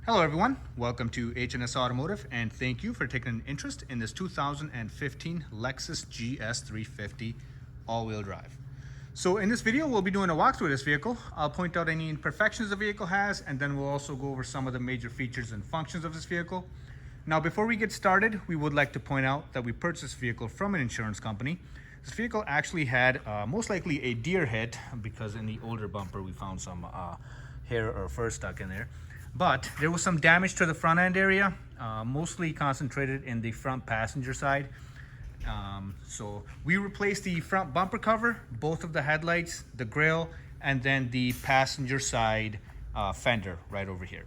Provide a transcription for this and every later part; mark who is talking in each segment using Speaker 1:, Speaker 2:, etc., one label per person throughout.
Speaker 1: Hello everyone, welcome to H&S Automotive and thank you for taking an interest in this 2015 Lexus GS350 all-wheel drive. So in this video we'll be doing a walkthrough of this vehicle. I'll point out any imperfections the vehicle has and then we'll also go over some of the major features and functions of this vehicle. Now before we get started, we would like to point out that we purchased this vehicle from an insurance company. This vehicle actually had most likely a deer hit because in the older bumper we found some hair or fur stuck in there. But there was some damage to the front end area, mostly concentrated in the front passenger side. So we replaced the front bumper cover, both of the headlights, the grille, and then the passenger side fender right over here.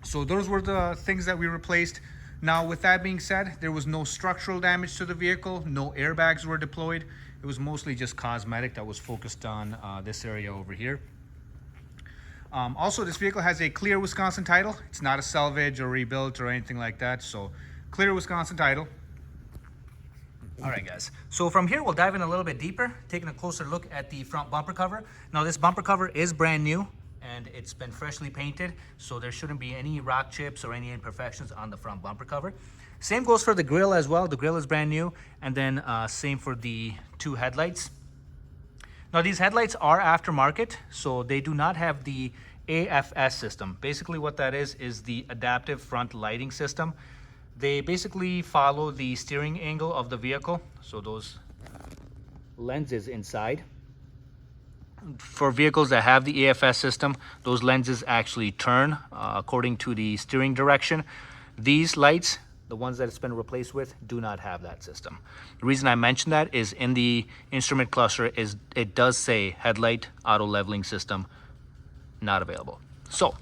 Speaker 1: So those were the things that we replaced. Now with that being said, there was no structural damage to the vehicle, no airbags were deployed. It was mostly just cosmetic that was focused on this area over here. Also, this vehicle has a clear Wisconsin title. It's not a salvage or rebuilt or anything like that. So clear Wisconsin title. All right, guys. So from here, we'll dive in a little bit deeper, taking a closer look at the front bumper cover. Now, this bumper cover is brand new and it's been freshly painted. So there shouldn't be any rock chips or any imperfections on the front bumper cover. Same goes for the grille as well. The grille is brand new. And then same for the two headlights. Now these headlights are aftermarket, so they do not have the AFS system. Basically what that is the adaptive front lighting system. They basically follow the steering angle of the vehicle, so those lenses inside. For vehicles that have the AFS system, those lenses actually turn according to the steering direction. These lights, the ones that it's been replaced with, do not have that system. The reason I mention that is in the instrument cluster is it does say headlight auto leveling system not available. So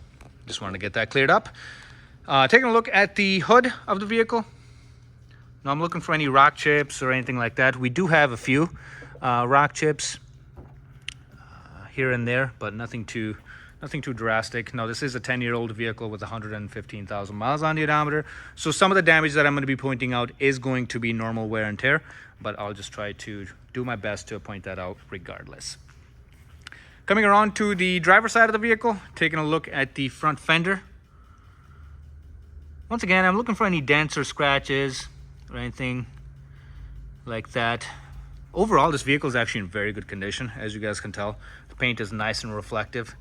Speaker 1: just wanted to get that cleared up. Taking a look at the hood of the vehicle. Now I'm looking for any rock chips or anything like that. We do have a few rock chips here and there, but nothing too drastic. Now this is a 10-year-old vehicle with 115,000 miles on the odometer. So some of the damage that I'm going to be pointing out is going to be normal wear and tear, but I'll just try to do my best to point that out regardless. Coming around to the driver's side of the vehicle, taking a look at the front fender. Once again, I'm looking for any dents or scratches or anything like that. Overall, this vehicle is actually in very good condition, as you guys can tell. The paint is nice and reflective,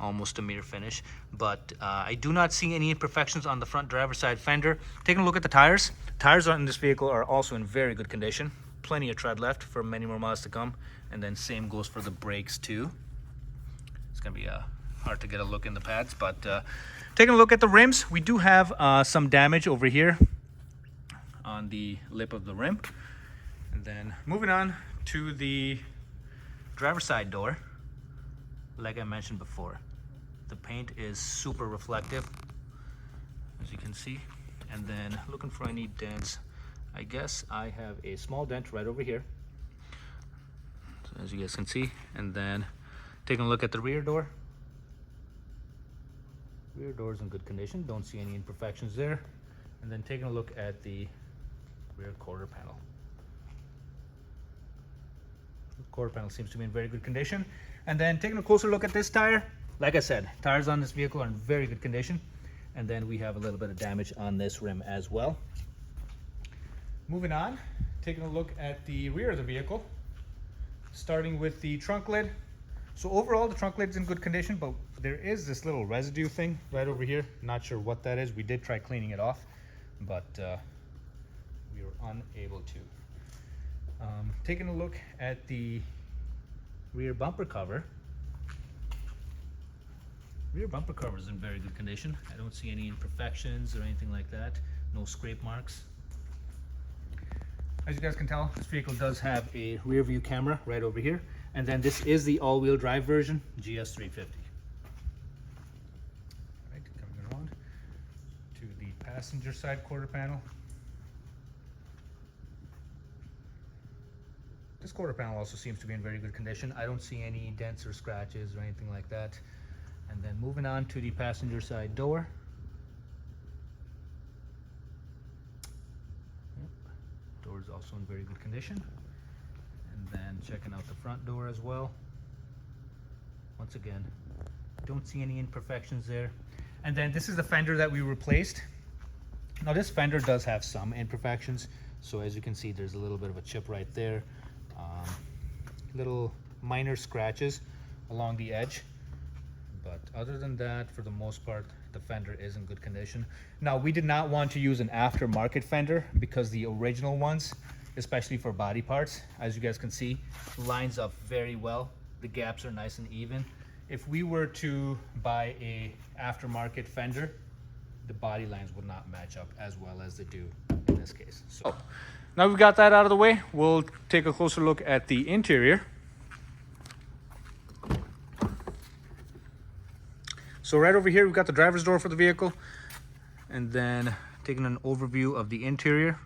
Speaker 1: almost a mirror finish, but I do not see any imperfections on the front driver's side fender. Taking a look at the tires. Tires on this vehicle are also in very good condition. Plenty of tread left for many more miles to come, and then same goes for the brakes too. It's gonna be hard to get a look in the pads, but taking a look at the rims, we do have some damage over here on the lip of the rim. And then moving on to the driver's side door, like I mentioned before, the paint is super reflective, as you can see. And then looking for any dents, I guess I have a small dent right over here, so as you guys can see. And then taking a look at the rear door. Rear door is in good condition, don't see any imperfections there. And then taking a look at the rear quarter panel. Quarter panel seems to be in very good condition. And then taking a closer look at this tire, like I said, tires on this vehicle are in very good condition. And then we have a little bit of damage on this rim as well. Moving on, taking a look at the rear of the vehicle, starting with the trunk lid. So overall the trunk lid is in good condition, but there is this little residue thing right over here. Not sure what that is. We did try cleaning it off, but we were unable to. Taking a look at the rear bumper cover. Rear bumper cover is in very good condition. I don't see any imperfections or anything like that. No scrape marks. As you guys can tell, this vehicle does have a rear view camera right over here. And then this is the all-wheel drive version, GS350. Right, coming around to the passenger side quarter panel. This quarter panel also seems to be in very good condition. I don't see any dents or scratches or anything like that. And then moving on to the passenger side door. Yep. Door is also in very good condition. And then checking out the front door as well. Once again, don't see any imperfections there. And then this is the fender that we replaced. Now this fender does have some imperfections. So as you can see, there's a little bit of a chip right there. Little minor scratches along the edge. But other than that, for the most part, the fender is in good condition. Now, we did not want to use an aftermarket fender because the original ones, especially for body parts, as you guys can see, lines up very well. The gaps are nice and even. If we were to buy a aftermarket fender, the body lines would not match up as well as they do in this case. So now we've got that out of the way, we'll take a closer look at the interior. So right over here, we've got the driver's door for the vehicle, and then taking an overview of the interior.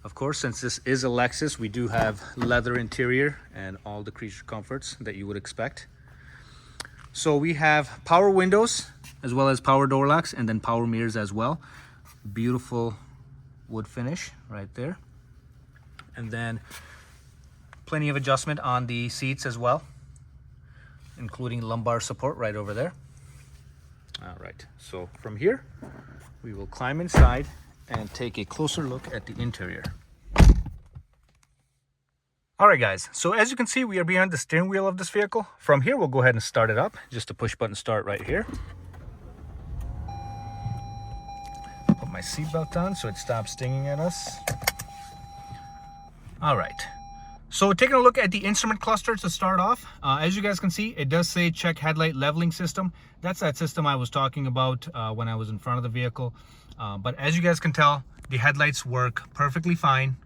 Speaker 1: Of course, since this is a Lexus, we do have leather interior and all the creature comforts that you would expect. So we have power windows as well as power door locks, and then power mirrors as well. Beautiful wood finish right there. And then plenty of adjustment on the seats as well, including lumbar support right over there. All right, so from here, we will climb inside and take a closer look at the interior. All right, guys, so as you can see, we are behind the steering wheel of this vehicle. From here, we'll go ahead and start it up. Just a push button start right here. Put my seatbelt on so it stops stinging at us. All right. So taking a look at the instrument cluster to start off, as you guys can see, it does say check headlight leveling system. That's that system I was talking about when I was in front of the vehicle. But as you guys can tell, the headlights work perfectly fine.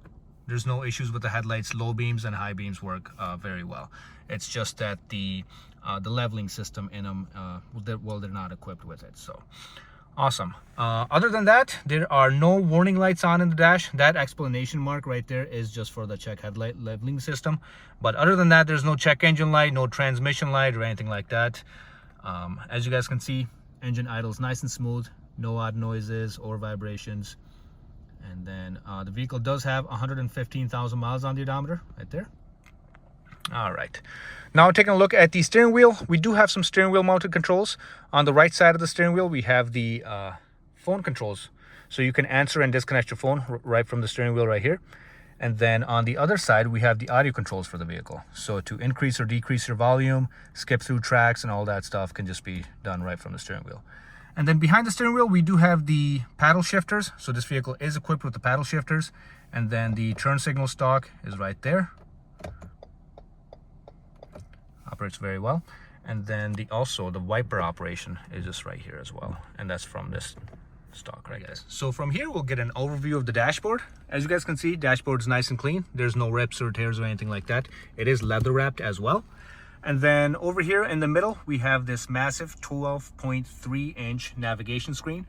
Speaker 1: There's no issues with the headlights. Low beams and high beams work very well. It's just that the leveling system in them, they're not equipped with it. So awesome. Other than that, there are no warning lights on in the dash. That explanation mark right there is just for the check headlight leveling system. But other than that, there's no check engine light, no transmission light or anything like that. As you guys can see, engine idles nice and smooth, no odd noises or vibrations. And then the vehicle does have 115,000 miles on the odometer right there. All right, now taking a look at the steering wheel, we do have some steering wheel mounted controls. On the right side of the steering wheel, we have the phone controls, so you can answer and disconnect your phone right from the steering wheel right here. And then on the other side, we have the audio controls for the vehicle, so to increase or decrease your volume, skip through tracks and all that stuff can just be done right from the steering wheel. And then behind the steering wheel, we do have the paddle shifters, so this vehicle is equipped with the paddle shifters. And then the turn signal stalk is right there. Operates very well. And then also the wiper operation is just right here as well, and that's from this stock right guys. So from here we'll get an overview of the dashboard. As you guys can see, dashboard is nice and clean. There's no rips or tears or anything like that. It is leather wrapped as well. And then over here in the middle we have this massive 12.3 inch navigation screen,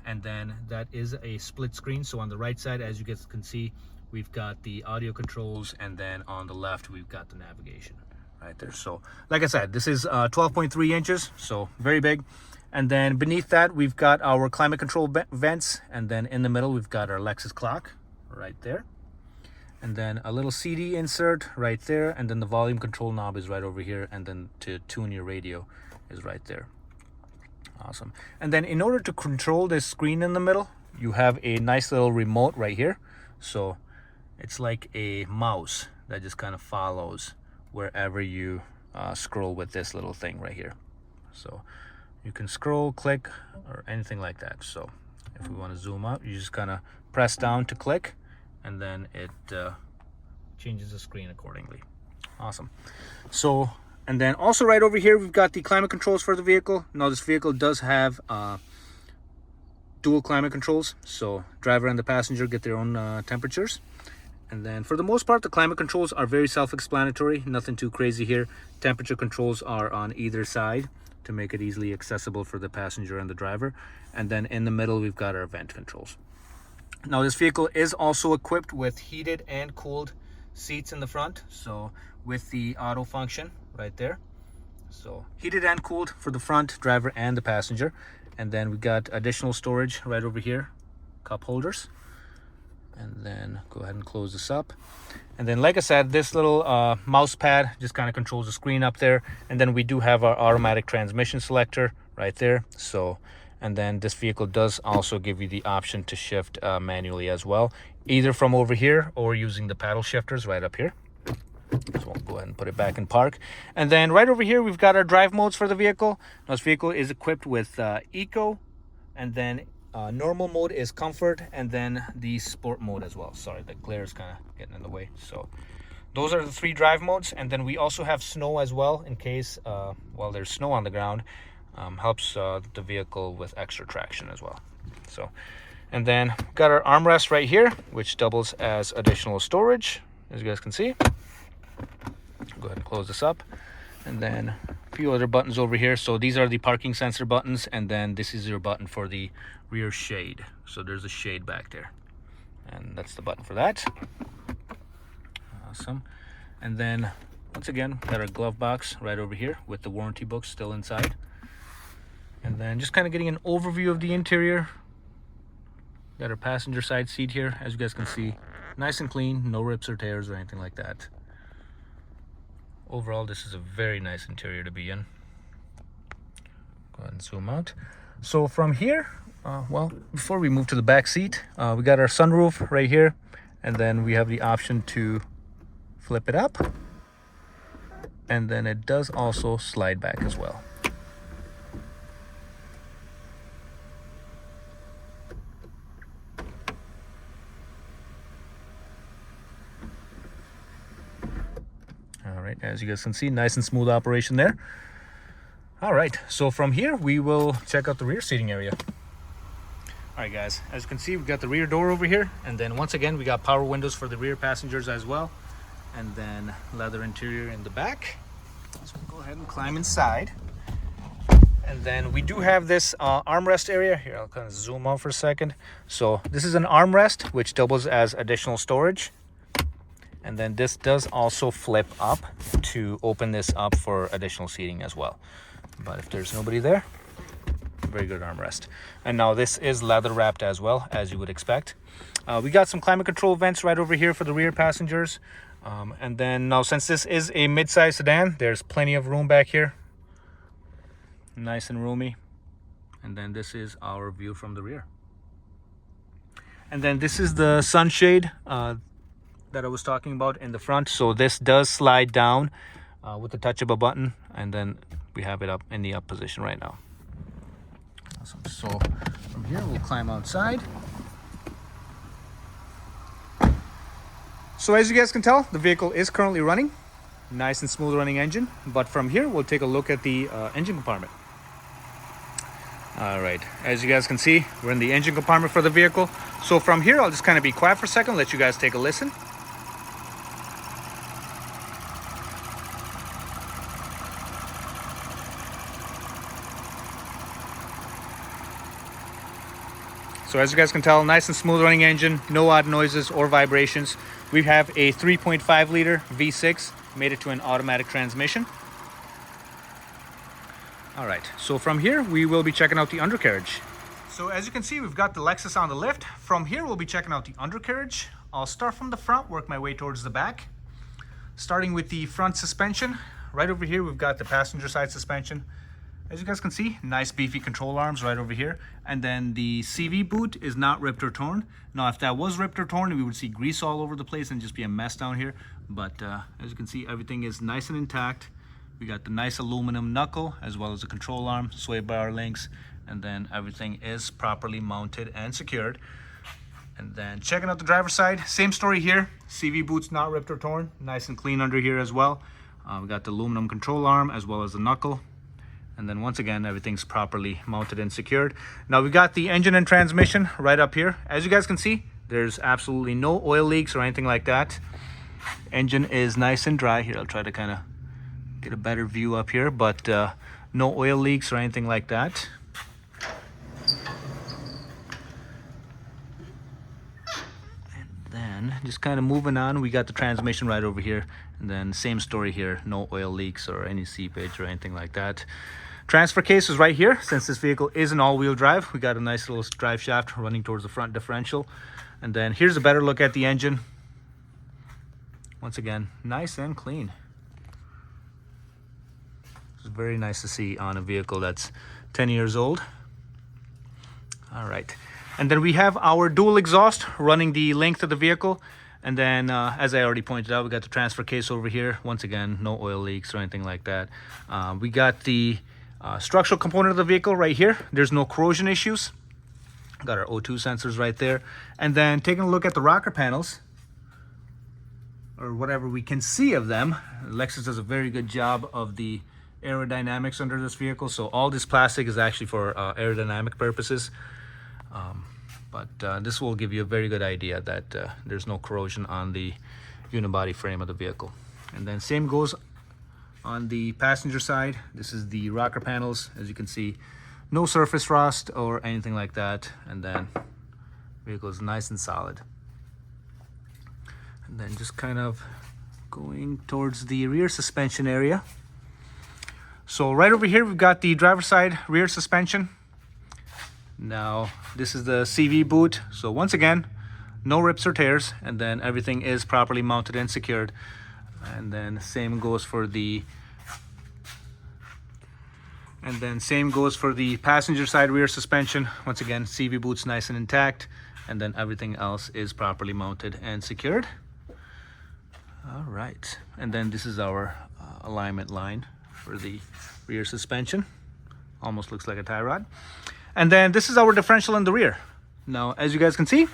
Speaker 1: and then that is a split screen. So on the right side, as you guys can see, we've got the audio controls, and then on the left we've got the navigation right there. So like I said, this is 12.3 inches, so very big. And then beneath that we've got our climate control vents, and then in the middle we've got our Lexus clock right there, and then a little CD insert right there, and then the volume control knob is right over here, and then to tune your radio is right there. Awesome. And then in order to control this screen in the middle, you have a nice little remote right here. So it's like a mouse that just kind of follows wherever you scroll with this little thing right here. So you can scroll, click, or anything like that. So if we want to zoom out, you just kind of press down to click, and then it changes the screen accordingly. Awesome. So, and then also right over here we've got the climate controls for the vehicle. Now this vehicle does have dual climate controls, so driver and the passenger get their own temperatures. And then for the most part, the climate controls are very self-explanatory, nothing too crazy here. Temperature controls are on either side to make it easily accessible for the passenger and the driver. And then in the middle, we've got our vent controls. Now this vehicle is also equipped with heated and cooled seats in the front, so with the auto function right there. So heated and cooled for the front, driver and the passenger. And then we got additional storage right over here, cup holders. And then go ahead and close this up. And then like I said, this little mouse pad just kind of controls the screen up there. And then we do have our automatic transmission selector right there. So, and then this vehicle does also give you the option to shift manually as well, either from over here or using the paddle shifters right up here. So we'll go ahead and put it back in park. And then right over here, we've got our drive modes for the vehicle. Now, this vehicle is equipped with Eco, and then normal mode is comfort, and then the sport mode as well. Sorry, the glare is kind of getting in the way. So those are the 3 drive modes. And then we also have snow as well, in case, well, there's snow on the ground. Helps the vehicle with extra traction as well. So, and then got our armrest right here, which doubles as additional storage, as you guys can see. Go ahead and close this up. And then a few other buttons over here. So these are the parking sensor buttons, and then this is your button for the rear shade. So there's a shade back there, and that's the button for that. Awesome. And then once again, got our glove box right over here with the warranty book still inside. And then just kind of getting an overview of the interior. Got our passenger side seat here, as you guys can see, nice and clean, no rips or tears or anything like that. Overall, this is a very nice interior to be in. Go ahead and zoom out. So from here, well, before we move to the back seat, we got our sunroof right here, and then we have the option to flip it up, and then it does also slide back as well. As you guys can see, nice and smooth operation there. All right, so from here we will check out the rear seating area. All right guys, as you can see, we've got the rear door over here, and then once again we got power windows for the rear passengers as well, and then leather interior in the back. So we'll go ahead and climb inside. And then we do have this armrest area here. I'll kind of zoom out for a second. So this is an armrest which doubles as additional storage. And then this does also flip up to open this up for additional seating as well. But if there's nobody there, very good armrest. And now this is leather wrapped as well, as you would expect. We got some climate control vents right over here for the rear passengers. And then now, since this is a mid-size sedan, there's plenty of room back here. Nice and roomy. And then this is our view from the rear. And then this is the sunshade that I was talking about in the front. So this does slide down with the touch of a button, and then we have it up in the up position right now. Awesome. So from here we'll climb outside. So as you guys can tell, the vehicle is currently running. Nice and smooth running engine. But from here we'll take a look at the engine compartment. All right, as you guys can see, we're in the engine compartment for the vehicle. So from here I'll just kind of be quiet for a second, let you guys take a listen. So as you guys can tell, nice and smooth running engine, no odd noises or vibrations. We have a 3.5 liter V6, made it to an automatic transmission. All right, so from here, we will be checking out the undercarriage. So as you can see, we've got the Lexus on the lift. From here, we'll be checking out the undercarriage. I'll start from the front, work my way towards the back. Starting with the front suspension. Right over here, we've got the passenger side suspension. As you guys can see, nice beefy control arms right over here. And then the CV boot is not ripped or torn. Now, if that was ripped or torn, we would see grease all over the place and just be a mess down here. But as you can see, everything is nice and intact. We got the nice aluminum knuckle as well as the control arm, sway bar links, and then everything is properly mounted and secured. And then checking out the driver's side, same story here. CV boot's not ripped or torn, nice and clean under here as well. We got the aluminum control arm as well as the knuckle. And then once again, everything's properly mounted and secured. Now we've got the engine and transmission right up here. As you guys can see, there's absolutely no oil leaks or anything like that. Engine is nice and dry. Here, I'll try to kind of get a better view up here, but no oil leaks or anything like that. And then just kind of moving on, we got the transmission right over here. And then same story here, no oil leaks or any seepage or anything like that. Transfer case is right here. Since this vehicle is an all-wheel drive, we got a nice little drive shaft running towards the front differential. And then here's a better look at the engine. Once again, nice and clean. It's very nice to see on a vehicle that's 10 years old. All right. And then we have our dual exhaust running the length of the vehicle. And then, as I already pointed out, we got the transfer case over here. Once again, no oil leaks or anything like that. We got the structural component of the vehicle right here. There's no corrosion issues. Got our O2 sensors right there. And then taking a look at the rocker panels, or whatever we can see of them, Lexus does a very good job of the aerodynamics under this vehicle. So all this plastic is actually for aerodynamic purposes. But this will give you a very good idea that there's no corrosion on the unibody frame of the vehicle. And then same goes on the passenger side. This is the rocker panels. As you can see, no surface rust or anything like that. And then vehicle is nice and solid. And then just kind of going towards the rear suspension area. So right over here, we've got the driver's side rear suspension. Now, this is the CV boot. So once again, no rips or tears, and then everything is properly mounted and secured. And then same goes for the passenger side rear suspension. Once again, CV boot's nice and intact, and then everything else is properly mounted and secured. All right, and then this is our alignment line for the rear suspension. Almost looks like a tie rod. And then this is our differential in the rear. Now, as you guys can see,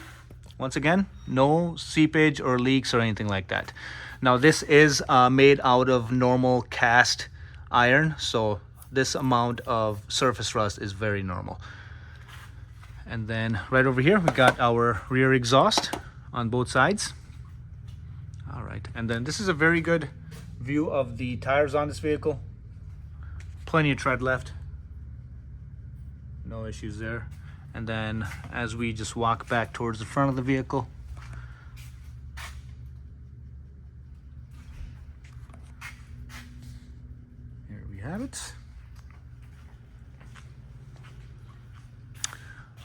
Speaker 1: once again, no seepage or leaks or anything like that. Now, this is made out of normal cast iron, so this amount of surface rust is very normal. And then right over here, we got our rear exhaust on both sides. All right, and then this is a very good view of the tires on this vehicle. Plenty of tread left. No issues there. And then as we just walk back towards the front of the vehicle, here we have it.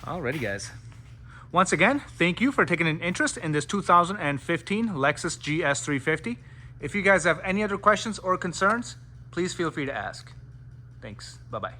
Speaker 1: Alrighty, guys. Once again, thank you for taking an interest in this 2015 Lexus GS350. If you guys have any other questions or concerns, please feel free to ask. Thanks. Bye-bye.